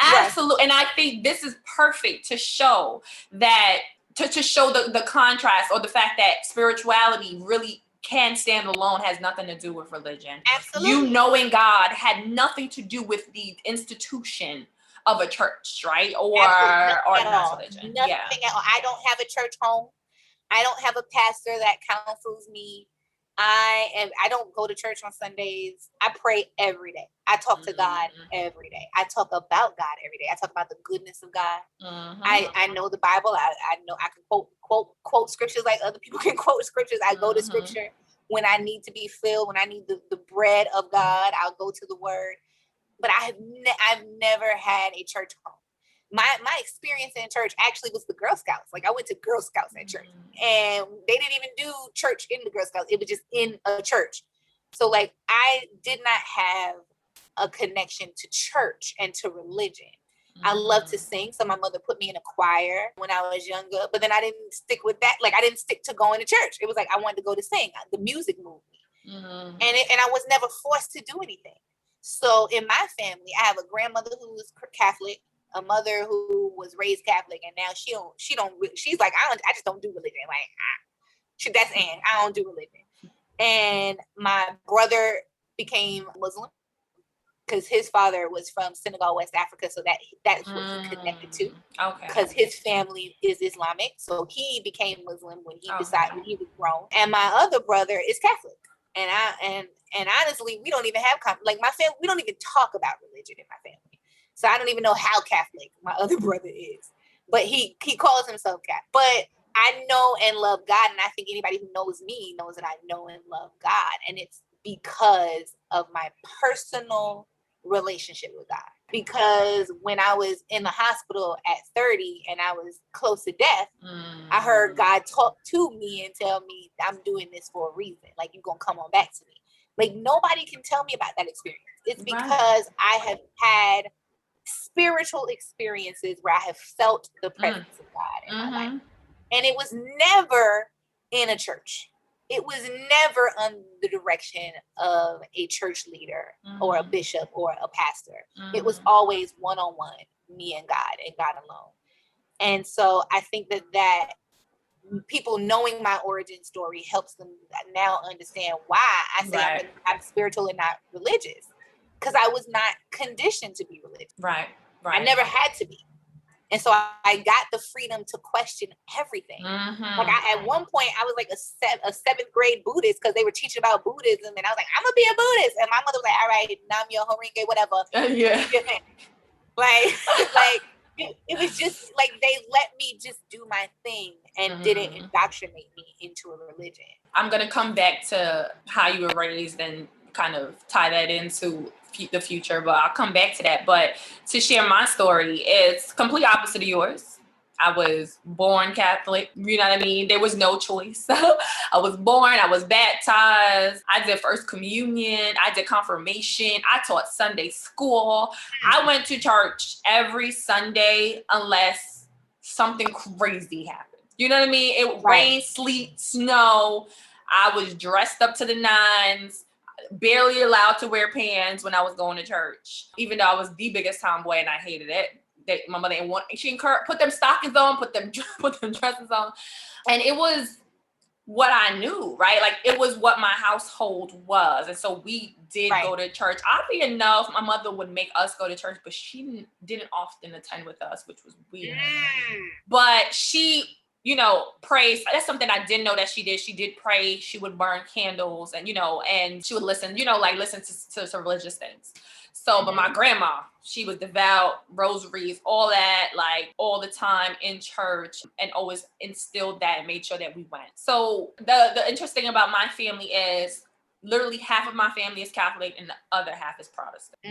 Absolutely. And I think this is perfect to show that, to show the contrast, or the fact that spirituality really can stand alone, has nothing to do with religion. Absolutely. You knowing God had nothing to do with the institution of a church, right? Or not religion. Nothing at all. I don't have a church home. I don't have a pastor that counsels me. I don't go to church on Sundays. I pray every day. I talk to God every day. I talk about God every day. I talk about the goodness of God. I know the Bible. I know I can quote scriptures like other people can quote scriptures. I go to scripture when I need to be filled, when I need the bread of God. I'll go to the word. But I've never had a church home. My experience in church actually was the Girl Scouts. Like, I went to Girl Scouts at church, and they didn't even do church in the Girl Scouts. It was just in a church. So, like, I did not have a connection to church and to religion. I love to sing. So my mother put me in a choir when I was younger, but then I didn't stick with that. Like, I didn't stick to going to church. It was like, I wanted to go to sing. The music moved me. And I was never forced to do anything. So in my family, I have a grandmother who was Catholic, a mother who was raised Catholic, and now she's like, I just don't do religion. Like, that's Ann. I don't do religion. And my brother became Muslim because his father was from Senegal, West Africa. So that's what he connected to. Okay. Because his family is Islamic. So he became Muslim when he decided, when he was grown. And my other brother is Catholic. And honestly, we don't even have like my family. We don't even talk about religion in my family. So I don't even know how Catholic my other brother is, but he calls himself Catholic. But I know and love God, and I think anybody who knows me knows that I know and love God, and it's because of my personal relationship with God. Because when I was in the hospital at 30 and I was close to death, I heard God talk to me and tell me, I'm doing this for a reason. Like, you're going to come on back to me. Like, nobody can tell me about that experience. It's because I have had spiritual experiences where I have felt the presence of God in my life. And it was never in a church. It was never under the direction of a church leader or a bishop or a pastor. It was always one-on-one, me and God alone. And so I think that people knowing my origin story helps them now understand why I say I'm spiritual and not religious. Because I was not conditioned to be religious. Right. I never had to be. And so I got the freedom to question everything. Like, at one point, I was like a seventh grade Buddhist because they were teaching about Buddhism. And I was like, I'm going to be a Buddhist. And my mother was like, all right, Nam Yo Horinge, whatever. Yeah. Like it was just like they let me just do my thing and didn't indoctrinate me into a religion. I'm going to come back to how you were raised and kind of tie that into the future, but I'll come back to that. But to share my story, it's complete opposite of yours. I was born Catholic, you know what I mean? There was no choice. I was born, I was baptized, I did first communion, I did confirmation, I taught Sunday school. I went to church every Sunday unless something crazy happened. You know what I mean? It rained, sleet, snow. I was dressed up to the nines, barely allowed to wear pants when I was going to church, even though I was the biggest tomboy and I hated it. My mother didn't want, she encouraged, put them stockings on, put them dresses on. And it was what I knew, right? Like it was what my household was. And so we did go to church. Oddly enough, my mother would make us go to church, but she didn't often attend with us, which was weird. But she, you know, prays. That's something I didn't know that she did. She did pray. She would burn candles and, you know, and she would listen, you know, like listen to religious things. So, but my grandma, she was devout, rosaries, all that, like all the time in church, and always instilled that and made sure that we went. So the interesting about my family is literally half of my family is Catholic and the other half is Protestant.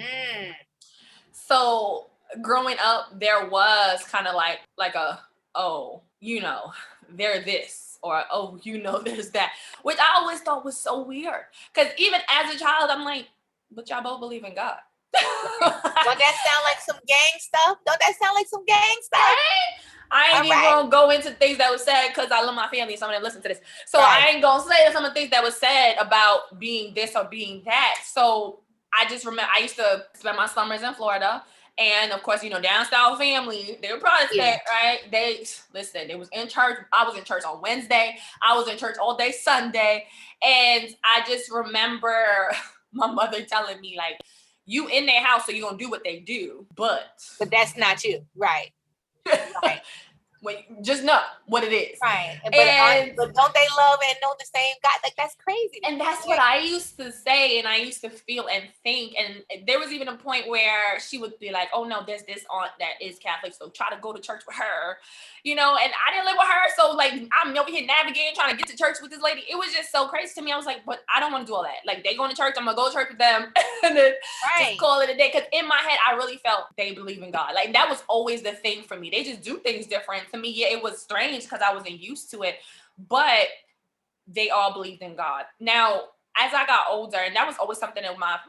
So growing up, there was kind of like a, oh, you know, they're this, or oh, you know, there's that, which I always thought was so weird. Because even as a child, I'm like, but y'all both believe in God. Don't that sound like some gang stuff? Don't that sound like some gang stuff? Right? I ain't even gonna go into things that was said because I love my family and some of them listen to this. So I ain't gonna say some of the things that was said about being this or being that. So I just remember I used to spend my summers in Florida. And of course, you know, down south family, they were Protestant, right? They was in church. I was in church on Wednesday. I was in church all day Sunday. And I just remember my mother telling me, like, you in their house, so you're gonna do what they do, but that's not you, right? Wait, just know what it is, right? But don't they love and know the same God? Like that's crazy, and that's what I used to say, and I used to feel and think. And there was even a point where she would be like, "Oh no, there's this aunt that is Catholic, so try to go to church with her," you know. And I didn't live with her, so like I'm over here navigating, trying to get to church with this lady. It was just so crazy to me. I was like, "But I don't want to do all that. Like they going to church, I'm gonna go to church with them, and then just call it a day." Because in my head, I really felt they believe in God. Like that was always the thing for me. They just do things different. To me, yeah, it was strange because I wasn't used to it, but they all believed in God. Now, as I got older, and that was always something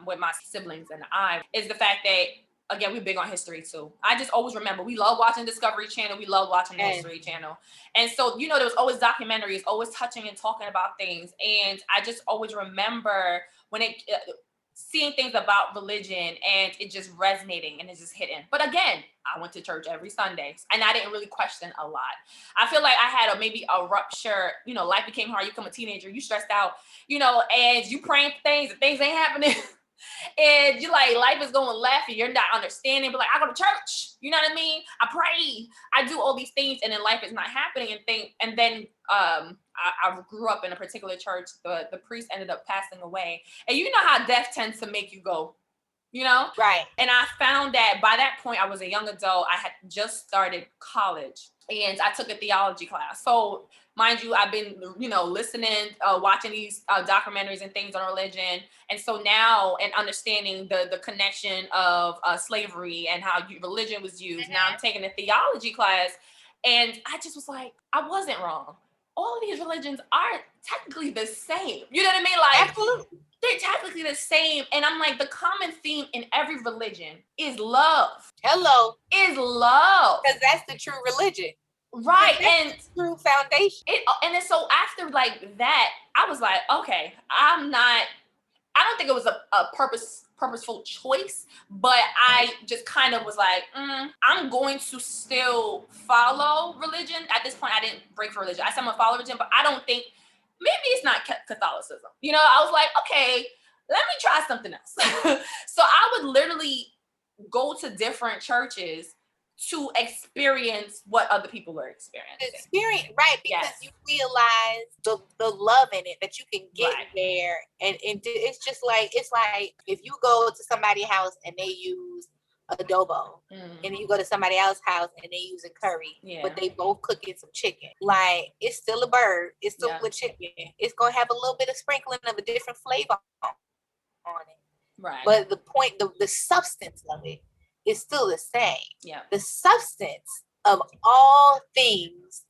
with my siblings and I, is the fact that, again, we're big on history too. I just always remember, we love watching Discovery Channel. We love watching the History Channel. And so, you know, there was always documentaries, always touching and talking about things. And I just always remember when seeing things about religion and it just resonating and it's just hitting. But again, I went to church every Sunday and I didn't really question a lot. I feel like I had maybe a rupture, you know, life became hard. You become a teenager, you stressed out, you know, and you praying for things and things ain't happening. And you like life is going left and you're not understanding, but like I go to church, you know what I mean? I pray, I do all these things, and then life is not happening. And then I grew up in a particular church. The priest ended up passing away, and you know how death tends to make you go, you know? Right. And I found that by that point, I was a young adult. I had just started college and I took a theology class. So mind you, I've been, you know, listening, watching these documentaries and things on religion. And so now, and understanding the connection of slavery and how religion was used. Now I'm taking a theology class and I just was like, I wasn't wrong. All of these religions are technically the same. You know what I mean? Like, absolutely. They're technically the same. And I'm like, the common theme in every religion is love. Hello. Is love. Because that's the true religion. Right. And the true foundation. And then so after like that, I was like, okay, I don't think it was a purposeful choice, but I just kind of was like, I'm going to still follow religion. At this point, I didn't break for religion. I said I'm gonna follow religion, but I don't think, maybe it's not Catholicism. You know, I was like, okay, let me try something else. So I would literally go to different churches to experience what other people are experiencing. Right, because you realize the love in it, that you can get there. And it's just like, it's like if you go to somebody's house and they use adobo, and you go to somebody else's house and they use a curry, but they both cooking some chicken. Like, it's still a bird, it's still a chicken. It's gonna have a little bit of sprinkling of a different flavor on it. Right. But the point, the substance of it is still the same. Yeah. The substance of all things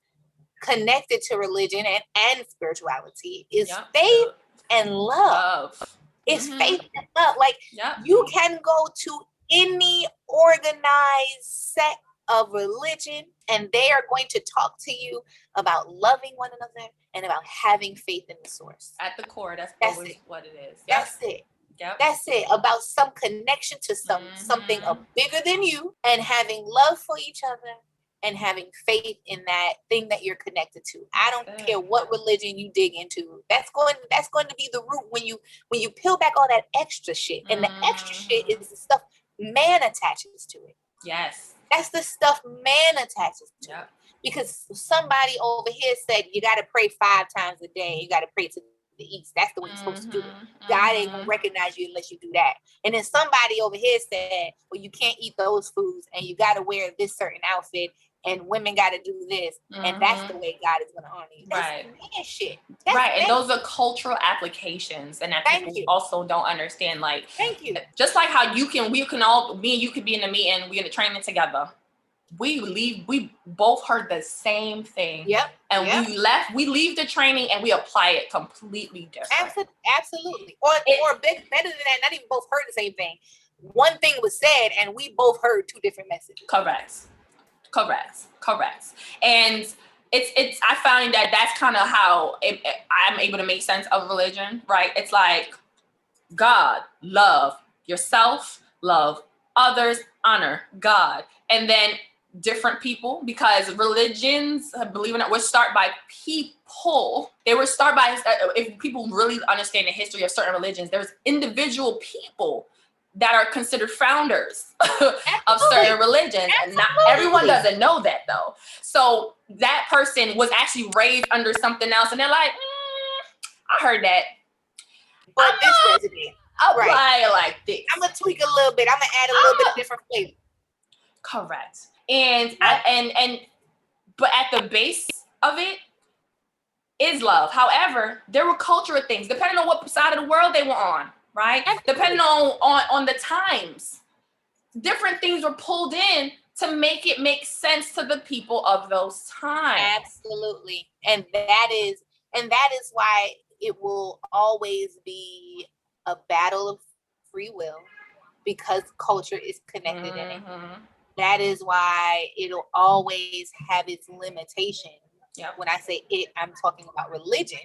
connected to religion and spirituality is faith and love. It's faith and love. Like, you can go to any organized set of religion and they are going to talk to you about loving one another and about having faith in the source. At the core, that's always what it is. That's it. Yep. That's it. About some connection to something bigger than you, and having love for each other and having faith in that thing that you're connected to. I don't care what religion you dig into. That's going to be the root when you peel back all that extra shit. And the extra shit is the stuff man attaches to it. Yes. That's the stuff man attaches to. Yep. Because somebody over here said you got to pray 5 times a day. You got to pray to the east. That's the way you're supposed to do it. God ain't gonna recognize you unless you do that. And then somebody over here said, well, you can't eat those foods and you got to wear this certain outfit and women got to do this. And that's the way God is going to honor you. That's man shit. That's right. And those are cultural applications. And that people also don't understand. Like, just like how me and you could be in a meeting, we're in a training together. We both heard the same thing. Yep. And we leave the training and we apply it completely different. Absolutely. Or better than that, not even both heard the same thing. One thing was said and we both heard 2 different messages. Correct. And it's I find that that's kind of how I'm able to make sense of religion, right? It's like God, love yourself, love others, honor God. And then different people, because religions, believe it or not, were started by people. They were started by, if people really understand the history of certain religions, there's individual people that are considered founders of certain religions. And not everyone doesn't know that though. So that person was actually raised under something else. And they're like, I heard that. But this resonates. Apply it like this. I'm going to tweak a little bit. I'm going to add a little bit of different flavor. Correct. And but at the base of it is love. However, there were cultural things, depending on what side of the world they were on, right? Depending on the times. Different things were pulled in to make it make sense to the people of those times. Absolutely. And that is why it will always be a battle of free will, because culture is connected in it. That is why it'll always have its limitations. Yep. When I say it, I'm talking about religion,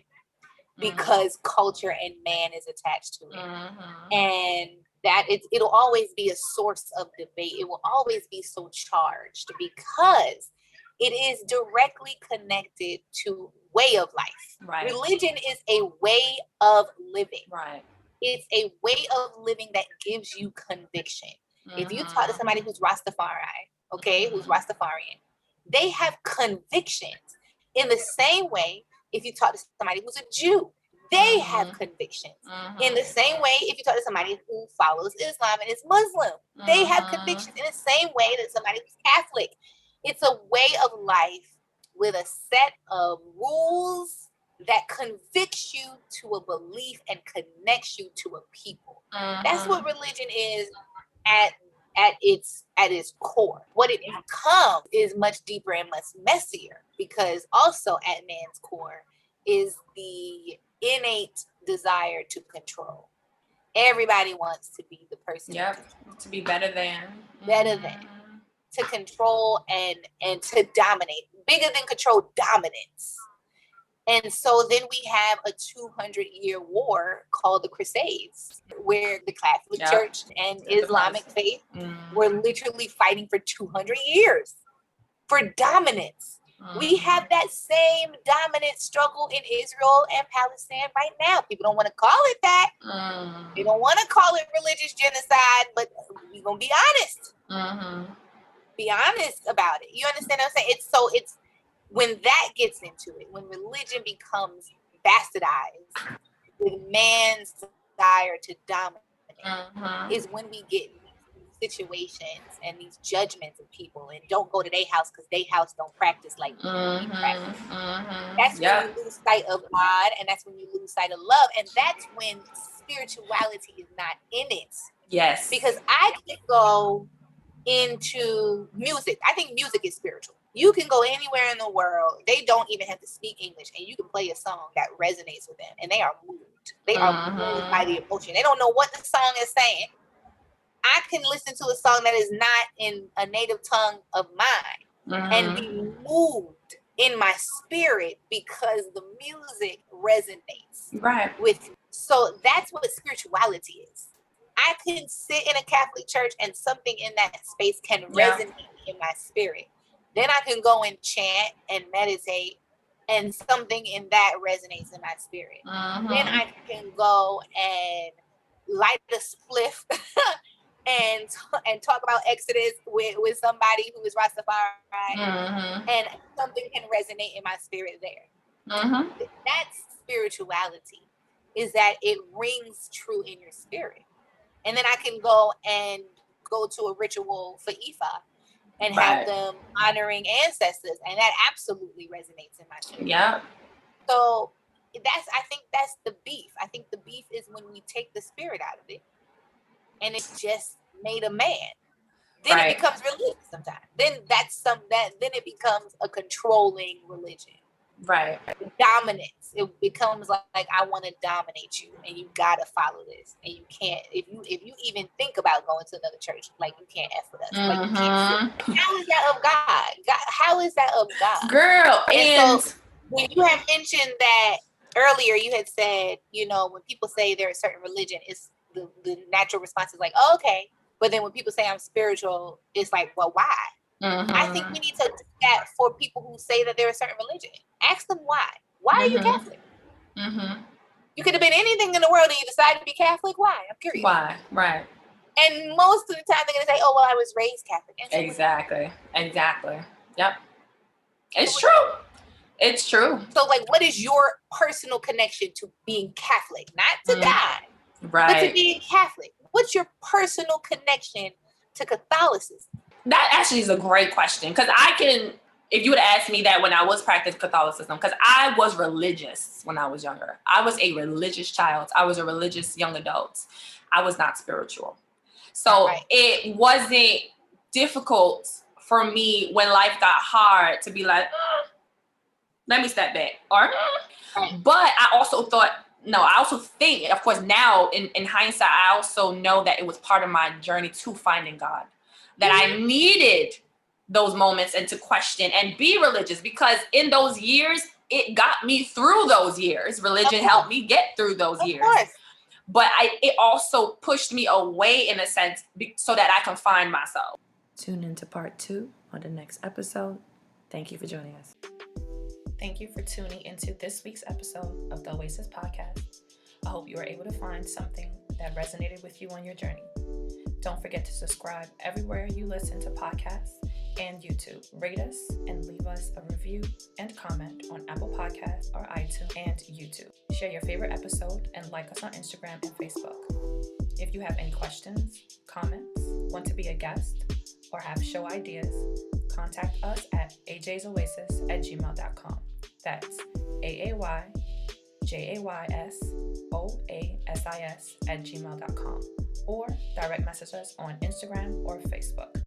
because culture and man is attached to it. And that it'll always be a source of debate. It will always be so charged because it is directly connected to way of life. Right. Religion is a way of living. Right. It's a way of living that gives you conviction. If you talk to somebody who's Rastafari, who's Rastafarian, they have convictions. In the same way, if you talk to somebody who's a Jew, they have convictions. In the same way, if you talk to somebody who follows Islam and is Muslim, they have convictions. In the same way that somebody who's Catholic, it's a way of life with a set of rules that convicts you to a belief and connects you to a people. That's what religion is at its core. What it becomes is much deeper and much messier, because also at man's core is the innate desire to control. Everybody wants to be the person. To be better than. To control and to dominate. Bigger than control, dominance. And so then we have a 200-year war called the Crusades, where the Catholic Church and Islamic faith were literally fighting for 200 years for dominance. We have that same dominant struggle in Israel and Palestine right now. People don't want to call it that. They don't want to call it religious genocide, but we're going to be honest. Be honest about it. You understand what I'm saying? It's when that gets into it, when religion becomes bastardized with man's desire to dominate, is when we get situations and these judgments of people, and don't go to their house because their house don't practice like we practice. That's when you lose sight of God, and that's when you lose sight of love, and that's when spirituality is not in it. Yes. Because I could go into music. I think music is spiritual. You can go anywhere in the world. They don't even have to speak English, and you can play a song that resonates with them, and they are moved. They are moved by the emotion. They don't know what the song is saying. I can listen to a song that is not in a native tongue of mine and be moved in my spirit because the music resonates with me. So that's what spirituality is. I can sit in a Catholic church and something in that space can resonate in my spirit. Then I can go and chant and meditate, and something in that resonates in my spirit. Then I can go and light a spliff and talk about Exodus with somebody who is Rastafari, and something can resonate in my spirit there. That's spirituality, is that it rings true in your spirit. And then I can go to a ritual for Ifa and have them honoring ancestors, and that absolutely resonates in my spirit. Yeah. So I think that's the beef. I think the beef is when we take the spirit out of it and it's just made a man. Then it becomes religious sometimes. Then then it becomes a controlling religion. Right. Dominance. It becomes like I want to dominate you, and you gotta follow this, and you can't. If you even think about going to another church, like, you can't F with us. Like, you can't. How is that of God? How is that of God, girl? And so when you have mentioned that earlier, you had said, when people say they're a certain religion, it's the natural response is like, oh, okay. But then when people say I'm spiritual, it's like, well, why? I think we need to do that for people who say that they're a certain religion. Ask them why. Why are you Catholic? You could have been anything in the world and you decided to be Catholic. Why? I'm curious. Why? Right. And most of the time they're going to say, oh, well, I was raised Catholic. Exactly. Yep. It's true. It's true. So, like, what is your personal connection to being Catholic? Not to God, but to being Catholic. What's your personal connection to Catholicism? That actually is a great question, because if you would have asked me that when I was practicing Catholicism, because I was religious when I was younger. I was a religious child. I was a religious young adult. I was not spiritual. So it wasn't difficult for me when life got hard to be like, let me step back. But I also think, of course, now in hindsight, I also know that it was part of my journey to finding God. That I needed those moments and to question and be religious, because in those years, it got me through those years. Religion helped me get through those years. But it also pushed me away, in a sense, so that I can find myself. Tune into part 2 on the next episode. Thank you for joining us. Thank you for tuning into this week's episode of the Oasis Podcast. I hope you were able to find something that resonated with you on your journey. Don't forget to subscribe everywhere you listen to podcasts and YouTube. Rate us and leave us a review and comment on Apple Podcasts or iTunes and YouTube. Share your favorite episode and like us on Instagram and Facebook. If you have any questions, comments, want to be a guest, or have show ideas, contact us at ajaysoasis@gmail.com. That's AAYJAYSOASIS@gmail.com, or direct message us on Instagram or Facebook.